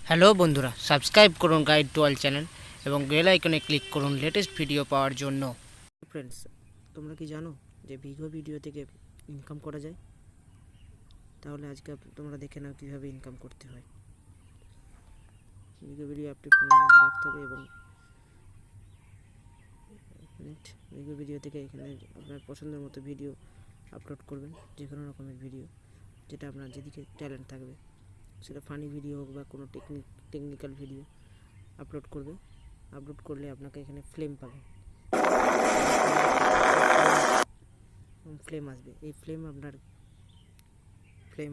Hello বন্ধুরা, subscribe করুন guide to all channel এবং বেল আইকনে ক্লিক করুন লেটেস্ট ভিডিও পাওয়ার জন্য। ফ্রেন্ডস, তোমরা কি জানো যে ভিগো ভিডিও থেকে ইনকাম করা যায়? তাহলে আজকে তোমরা দেখে নাও কীভাবে ইনকাম করতে হয়। ভিগো ভিডিও অ্যাপটি ফোনের মধ্যে রাখতে হবে এবং ভিগো ভিডিও থেকে এখানে আপনার পছন্দের মতো ভিডিও আপলোড করবেন, যে কোনো রকমের ভিডিও, যেটা আপনার যেদিকে ট্যালেন্ট থাকবে, সেটা ফানি ভিডিও হোক বা কোনো টেকনিক্যাল ভিডিও আপলোড করলে আপনাকে এখানে ফ্লেম পাবে, ফ্লেম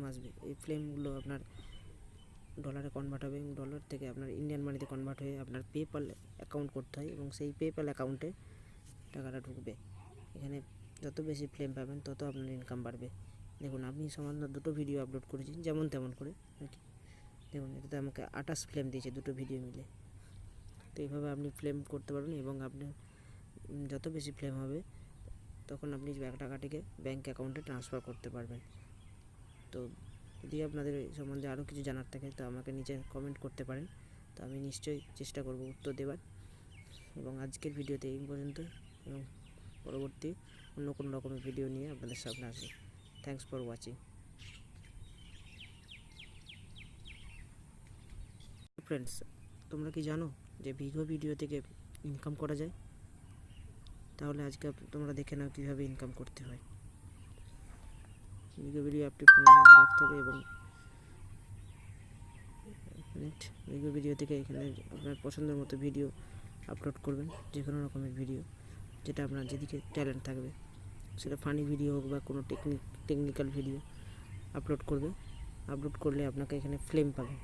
আসবে। এই ফ্লেমগুলো আপনার ডলারে কনভার্ট হবে এবং ডলার থেকে আপনার ইন্ডিয়ান মানিতে কনভার্ট হয়ে আপনার পেপ্যাল অ্যাকাউন্ট করতে হয় এবং সেই পেপ্যাল অ্যাকাউন্টে টাকাটা ঢুকবে। এখানে যত বেশি ফ্লেম পাবেন তত আপনার ইনকাম বাড়বে। দেখুন, আমি সামান্য দুটো ভিডিও আপলোড করেছি যেমন তেমন করে আর কি। দেখুন, এটাতে আমাকে 28 ফ্লেম দিয়েছে দুটো ভিডিও মিলে। তো এইভাবে আপনি ফ্লেম করতে পারবেন এবং আপনার যত বেশি ফ্লেম হবে তখন আপনি টাকাটিকে ব্যাঙ্ক অ্যাকাউন্টে ট্রান্সফার করতে পারবেন। তো যদি আপনাদের এই সম্বন্ধে আরও কিছু জানার থাকে তো আমাকে নিচে কমেন্ট করতে পারেন, তো আমি নিশ্চয়ই চেষ্টা করব উত্তর দেওয়ার। এবং আজকের ভিডিওতে এই পর্যন্ত, এবং পরবর্তী অন্য কোনো রকমের ভিডিও নিয়ে আপনাদের সামনে আসবে। Thanks for watching. ফ্রেন্ডস, তোমরা কি জানো যে ভিগো ভিডিও থেকে ইনকাম করা যায়? তাহলে আজকে তোমরা দেখে নাও কীভাবে ইনকাম করতে হয়। ভিগো ভিডিও অ্যাপটি ফোনের মধ্যে রাখতে হবে এবং ভিগো ভিডিও থেকে এখানে আপনার পছন্দের মতো ভিডিও আপলোড করবেন, যে কোনো রকমের ভিডিও, যেটা আপনার যেদিকে ট্যালেন্ট থাকবে, সেটা ফানি ভিডিও হোক বা কোনো টেকনিক্যাল ভিডিও আপলোড করলে আপনাকে এখানে ফ্লেম পাবে,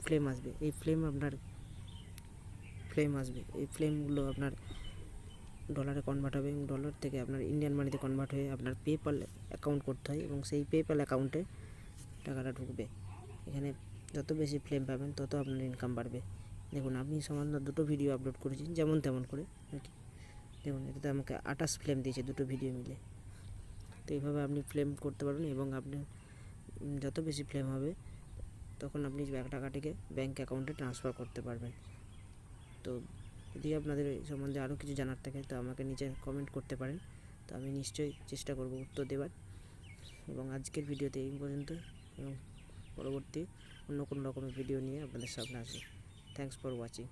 ফ্লেম আসবে। এই ফ্লেমগুলো আপনার ডলারে কনভার্ট হবে এবং ডলার থেকে আপনার ইন্ডিয়ান মানিতে কনভার্ট হয়ে আপনার পেপ্যাল অ্যাকাউন্ট করতে হয় এবং সেই পেপ্যাল অ্যাকাউন্টে টাকাটা ঢুকবে। এখানে যত বেশি ফ্লেম পাবেন তত আপনার ইনকাম বাড়বে। দেখুন, আমি সামান্য দুটো ভিডিও আপলোড করেছি যেমন তেমন করে আর কি। দেখুন, এটাতে আমাকে 28 ফ্লেম দিয়েছে দুটো ভিডিও মিলে। তো এইভাবে আপনি ফ্লেম করতে পারবেন এবং আপনার যত বেশি ফ্লেম হবে তখন আপনি টাকাটিকে ব্যাঙ্ক অ্যাকাউন্টে ট্রান্সফার করতে পারবেন। তো যদি আপনাদের এই সম্বন্ধে আরও কিছু জানার থাকে তো আমাকে নিচে কমেন্ট করতে পারেন, তো আমি নিশ্চয়ই চেষ্টা করব উত্তর দেওয়ার। এবং আজকের ভিডিওতে এই পর্যন্ত, এবং পরবর্তী অন্য কোনো রকমের ভিডিও নিয়ে আপনাদের সামনে আসবে। Thanks for watching.